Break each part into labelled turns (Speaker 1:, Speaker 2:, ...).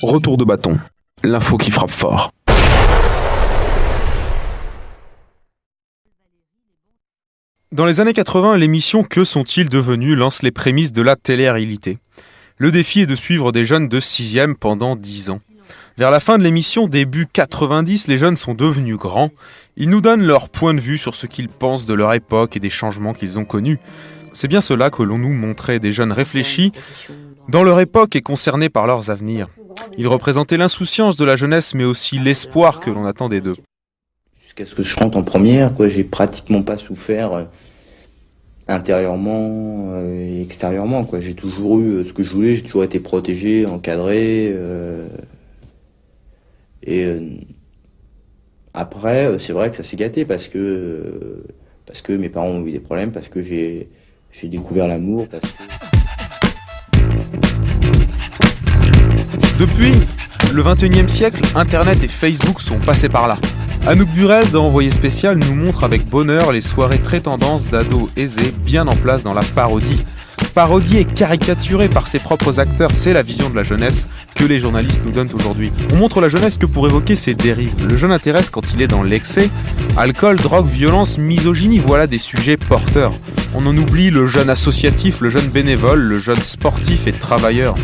Speaker 1: Retour de bâton, l'info qui frappe fort. Dans les années 80, l'émission Que sont-ils devenus lance les prémices de la télé-réalité. Le défi est de suivre des jeunes de 6e pendant 10 ans. Vers la fin de l'émission, début 90, les jeunes sont devenus grands. Ils nous donnent leur point de vue sur ce qu'ils pensent de leur époque et des changements qu'ils ont connus. C'est bien cela que l'on nous montrait, des jeunes réfléchis dans leur époque et concernés par leurs avenirs. Ils représentaient l'insouciance de la jeunesse, mais aussi l'espoir que l'on attendait d'eux.
Speaker 2: Jusqu'à ce que je rentre en première, j'ai pratiquement pas souffert intérieurement et extérieurement. J'ai toujours eu ce que je voulais, j'ai toujours été protégé, encadré. Après, c'est vrai que ça s'est gâté parce que mes parents ont eu des problèmes, parce que j'ai découvert l'amour.
Speaker 1: Depuis le 21e siècle, Internet et Facebook sont passés par là. Anouk Burel dans Envoyé spécial nous montre avec bonheur les soirées très tendances d'ados aisés bien en place dans la parodie. Parodie et caricaturée par ses propres acteurs, c'est la vision de la jeunesse que les journalistes nous donnent aujourd'hui. On montre la jeunesse que pour évoquer ses dérives. Le jeune intéresse quand il est dans l'excès. Alcool, drogue, violence, misogynie, voilà des sujets porteurs. On en oublie le jeune associatif, le jeune bénévole, le jeune sportif et travailleur.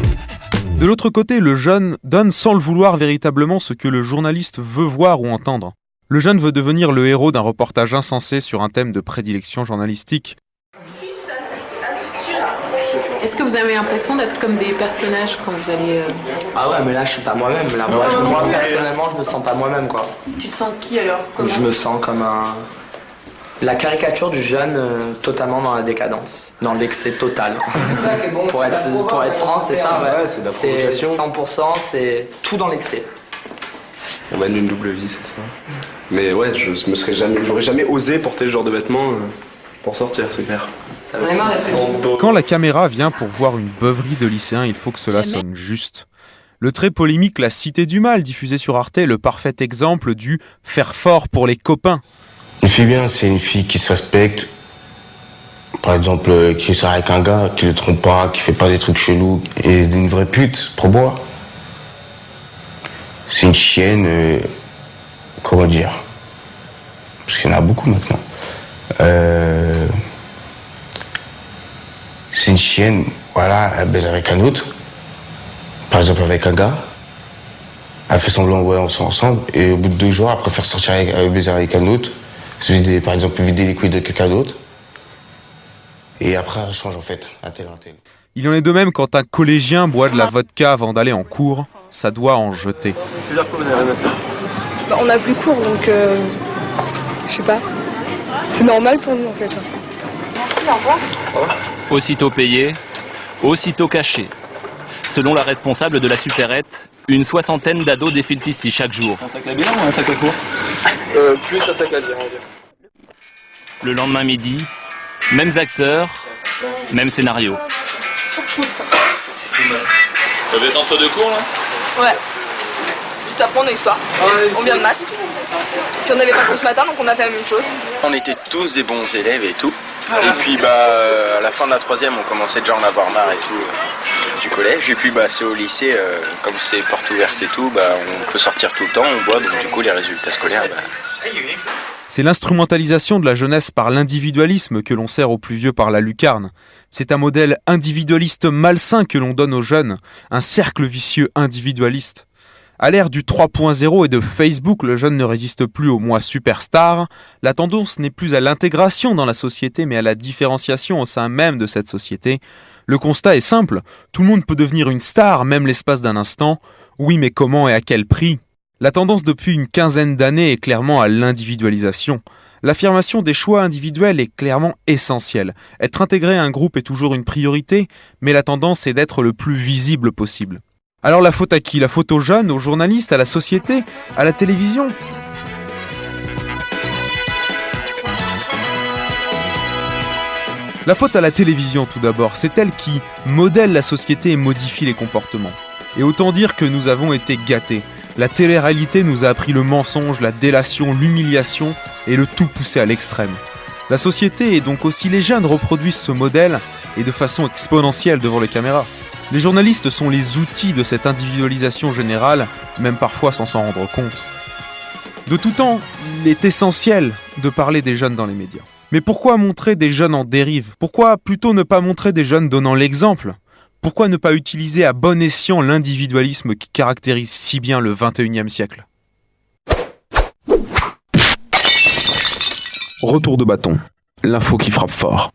Speaker 1: De l'autre côté, le jeune donne sans le vouloir véritablement ce que le journaliste veut voir ou entendre. Le jeune veut devenir le héros d'un reportage insensé sur un thème de prédilection journalistique.
Speaker 3: Est-ce que vous avez l'impression d'être comme des personnages quand vous allez...
Speaker 4: Ah ouais, mais là je suis pas moi-même. Là, moi personnellement, je me sens pas moi-même, quoi.
Speaker 3: Tu te sens qui alors? Comment?
Speaker 4: Je me sens comme la caricature du jeune totalement dans la décadence, dans l'excès total. C'est ça qui est bon. Pour être franc, c'est ça, ouais. C'est de la provocation. 100%, c'est tout dans l'excès.
Speaker 5: On mène une double vie, c'est ça. Mais ouais, j'aurais jamais osé porter ce genre de vêtements pour sortir, c'est clair.
Speaker 1: Quand la caméra vient pour voir une beuverie de lycéens, il faut que cela sonne juste. Le très polémique La Cité du Mal, diffusé sur Arte, est le parfait exemple du « faire fort pour les copains ».
Speaker 6: Une fille bien, c'est une fille qui se respecte. Par exemple, qui sort avec un gars, qui le trompe pas, qui fait pas des trucs chelous. Et une vraie pute, pour boire. C'est une chienne, comment dire? Parce qu'il y en a beaucoup maintenant. C'est une chienne, voilà, elle baise avec un autre. Par exemple avec un gars. Elle fait semblant, ouais, on sort ensemble. Et au bout de 2 jours, elle préfère sortir baiser avec un autre. Par exemple, vider les couilles de quelqu'un d'autre. Et après, elle change en fait, un tel.
Speaker 1: Il en est de même quand un collégien boit de la vodka avant d'aller en cours, ça doit en jeter.
Speaker 7: On n'a plus cours, donc je sais pas. C'est normal pour nous en fait. Merci, au revoir.
Speaker 8: Aussitôt payé, aussitôt caché. Selon la responsable de la supérette, une 60aine d'ados défilent ici chaque jour.
Speaker 9: Un sac à bière ou un sac à cours?
Speaker 8: Plus un sac à bière, on va dire. Le lendemain midi, mêmes acteurs, même scénario.
Speaker 9: Vous êtes entre 2 cours là?
Speaker 7: Ouais. Juste après on a histoire. On vient de maths. Puis on avait pas cours ce matin, donc on a fait la même chose.
Speaker 10: On était tous des bons élèves et tout. Et puis à la fin de la 3e, on commençait déjà à en avoir marre et tout du collège. Et puis c'est au lycée, comme c'est porte ouverte et tout, on peut sortir tout le temps, on boit, donc du coup les résultats scolaires.
Speaker 1: C'est l'instrumentalisation de la jeunesse par l'individualisme que l'on sert aux plus vieux par la lucarne. C'est un modèle individualiste malsain que l'on donne aux jeunes, un cercle vicieux individualiste. À l'ère du 3.0 et de Facebook, le jeune ne résiste plus au moi superstar. La tendance n'est plus à l'intégration dans la société, mais à la différenciation au sein même de cette société. Le constat est simple, tout le monde peut devenir une star, même l'espace d'un instant. Oui, mais comment et à quel prix ? La tendance depuis une quinzaine d'années est clairement à l'individualisation. L'affirmation des choix individuels est clairement essentielle. Être intégré à un groupe est toujours une priorité, mais la tendance est d'être le plus visible possible. Alors la faute à qui? La faute aux jeunes, aux journalistes, à la société, à la télévision? La faute à la télévision tout d'abord, c'est elle qui modèle la société et modifie les comportements. Et autant dire que nous avons été gâtés. La télé-réalité nous a appris le mensonge, la délation, l'humiliation et le tout poussé à l'extrême. La société et donc aussi les jeunes reproduisent ce modèle et de façon exponentielle devant les caméras. Les journalistes sont les outils de cette individualisation générale, même parfois sans s'en rendre compte. De tout temps, il est essentiel de parler des jeunes dans les médias. Mais pourquoi montrer des jeunes en dérive? Pourquoi plutôt ne pas montrer des jeunes donnant l'exemple? Pourquoi ne pas utiliser à bon escient l'individualisme qui caractérise si bien le XXIe siècle?
Speaker 11: Retour de bâton, l'info qui frappe fort.